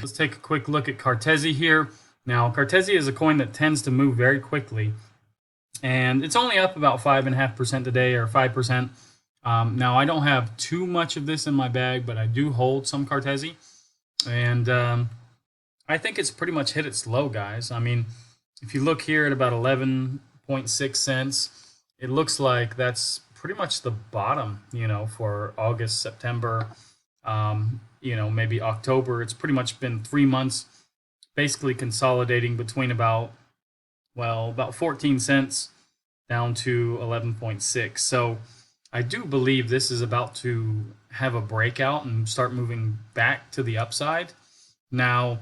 Let's take a quick look at Cartesi here. Now, Cartesi is a coin that tends to move very quickly, and it's only up about 5.5% today, or 5%. Now, I don't have too much of this in my bag, but I do hold some Cartesi, and I think it's pretty much hit its low, guys. I mean, if you look here at about 11.6 cents, it looks like that's pretty much the bottom, for August, September, maybe October. It's pretty much been 3 months basically consolidating between about 14 cents down to 11.6. So I do believe this is about to have a breakout and start moving back to the upside. Now,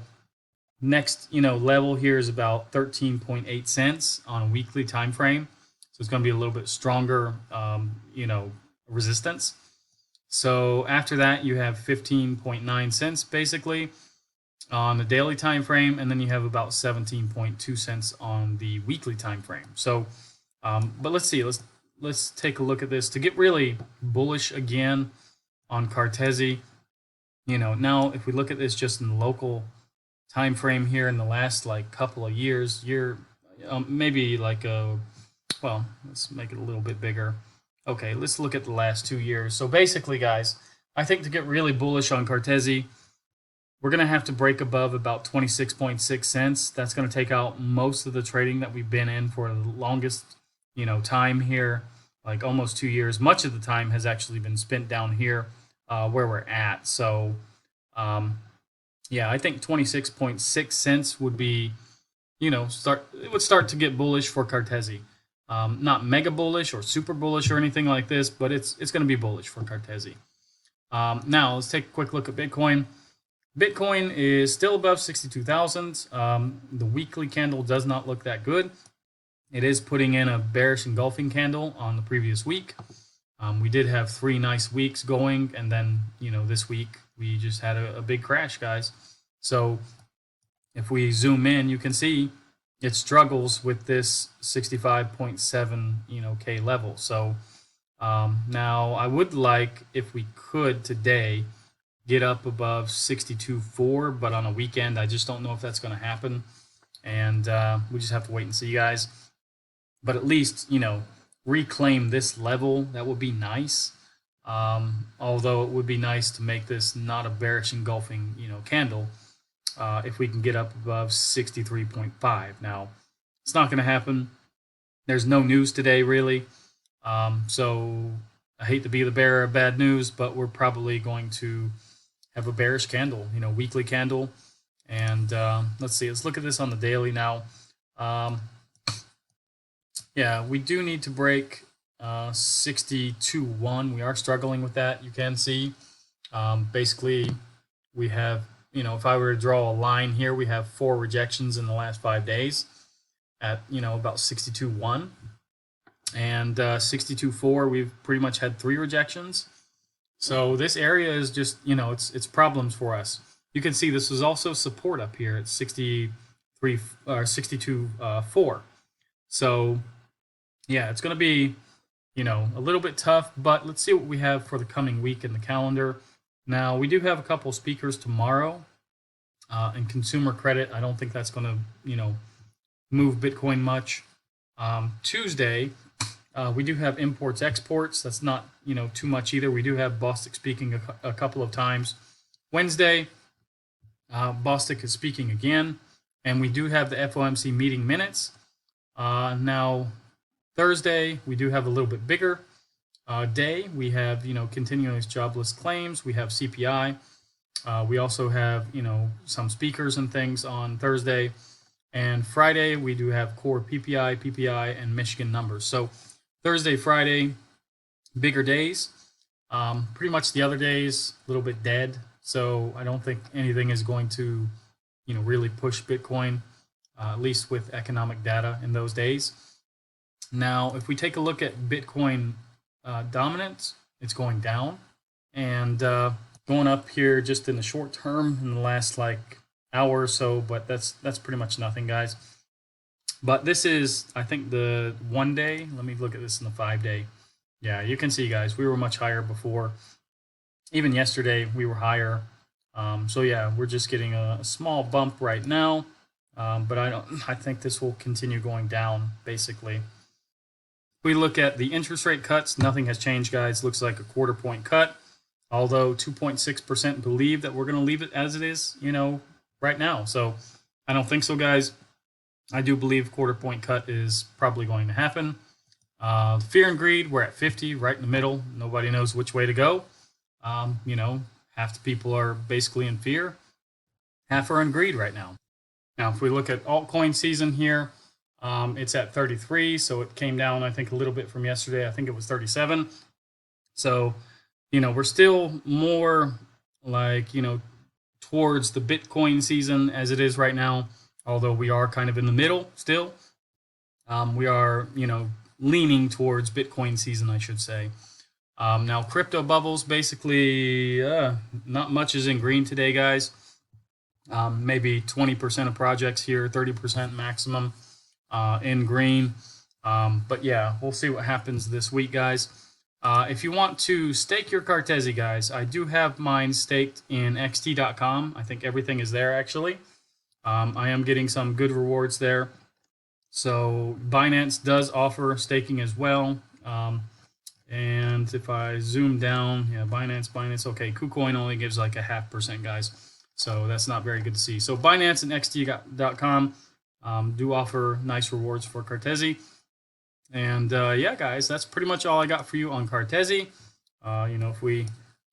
next level here is about 13.8 cents on a weekly time frame. So it's going to be a little bit stronger resistance. So after that, you have 15.9 cents basically on the daily time frame, and then you have about 17.2 cents on the weekly time frame. So but let's see, let's take a look at this to get really bullish again on Cartesi. Now if we look at this just in the local time frame here in the last couple of years, maybe let's make it a little bit bigger. Okay, let's look at the last 2 years. So basically, guys, I think to get really bullish on Cartesi, we're going to have to break above about 26.6 cents. That's going to take out most of the trading that we've been in for the longest, time here, like almost 2 years. Much of the time has actually been spent down here where we're at. So, yeah, I think 26.6 cents would be, it would start to get bullish for Cartesi. Not mega bullish or super bullish or anything like this, but it's going to be bullish for Cartesi. Now, let's take a quick look at Bitcoin. Bitcoin is still above 62,000. The weekly candle does not look that good. It is putting in a bearish engulfing candle on the previous week. We did have 3 nice weeks going, and then, this week we just had a big crash, guys. So if we zoom in, you can see it struggles with this 65.7 K level. So now I would like, if we could today, get up above 62.4, but on a weekend I just don't know if that's going to happen, and we just have to wait and see, guys. But at least reclaim this level. That would be nice. Although it would be nice to make this not a bearish engulfing candle. If we can get up above 63.5. Now, it's not going to happen. There's no news today, really. So I hate to be the bearer of bad news, but we're probably going to have a bearish candle, weekly candle. And let's see, let's look at this on the daily now. Yeah, we do need to break 62.1. We are struggling with that, you can see. Basically, we have, if I were to draw a line here, we have 4 rejections in the last 5 days at, about 62.1. And 62.4, we've pretty much had 3 rejections. So this area is just, it's problems for us. You can see this is also support up here at 63 or 62.4. So yeah, it's going to be, a little bit tough, but let's see what we have for the coming week in the calendar. Now, we do have a couple speakers tomorrow in consumer credit. I don't think that's going to, move Bitcoin much. Tuesday, we do have imports, exports. That's not, too much either. We do have Bostic speaking a couple of times. Wednesday, Bostic is speaking again. And we do have the FOMC meeting minutes. Now, Thursday, we do have a little bit bigger day. We have, continuous jobless claims. We have CPI. We also have, some speakers and things on Thursday. And Friday, we do have core PPI, and Michigan numbers. So Thursday, Friday, bigger days. Pretty much the other days, a little bit dead. So I don't think anything is going to, really push Bitcoin, at least with economic data in those days. Now, if we take a look at Bitcoin dominance, it's going down and going up here just in the short term in the last hour or so, but that's pretty much nothing, guys. But this is, I think, the 1 day. Let me look at this in the 5 day. Yeah, you can see, guys, we were much higher before. Even yesterday, we were higher. So yeah, we're just getting a small bump right now, but I think this will continue going down basically. If we look at the interest rate cuts, nothing has changed, guys. Looks like a 1/4 point cut, although 2.6% believe that we're going to leave it as it is, right now. So I don't think so, guys. I do believe 1/4 point cut is probably going to happen. Fear and greed, we're at 50, right in the middle. Nobody knows which way to go. Half the people are basically in fear, half are in greed right now. Now, if we look at altcoin season here, it's at 33, so it came down, I think, a little bit from yesterday. I think it was 37. So, we're still more like, towards the Bitcoin season as it is right now, although we are kind of in the middle still. We are, leaning towards Bitcoin season, I should say. Now, crypto bubbles, basically, not much is in green today, guys. Maybe 20% of projects here, 30% maximum in green. But yeah, we'll see what happens this week, guys. If you want to stake your Cartesi, guys, I do have mine staked in xt.com. I think everything is there, actually. I am getting some good rewards there. So Binance does offer staking as well. And if I zoom down, yeah, Binance, okay, KuCoin only gives like a 0.5%, guys. So that's not very good to see. So Binance and xt.com do offer nice rewards for Cartesi. And yeah, guys, that's pretty much all I got for you on Cartesi. If we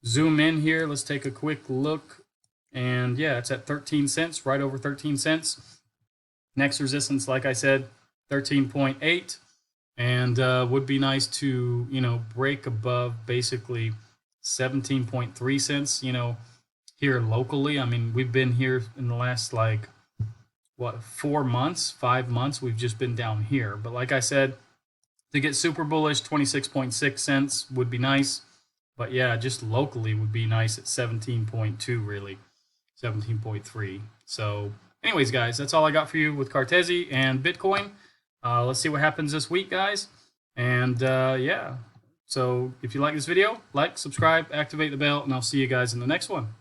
zoom in here, let's take a quick look. And yeah, it's at 13 cents, right over 13 cents. Next resistance, like I said, 13.8. And would be nice to, break above basically 17.3 cents, here locally. I mean, we've been here in the last, 4 months, 5 months, we've just been down here. But like I said, to get super bullish, 26.6 cents would be nice. But yeah, just locally would be nice at 17.2, really, 17.3. So anyways, guys, that's all I got for you with Cartesi and Bitcoin. Let's see what happens this week, guys. And yeah, so if you like this video, like, subscribe, activate the bell, and I'll see you guys in the next one.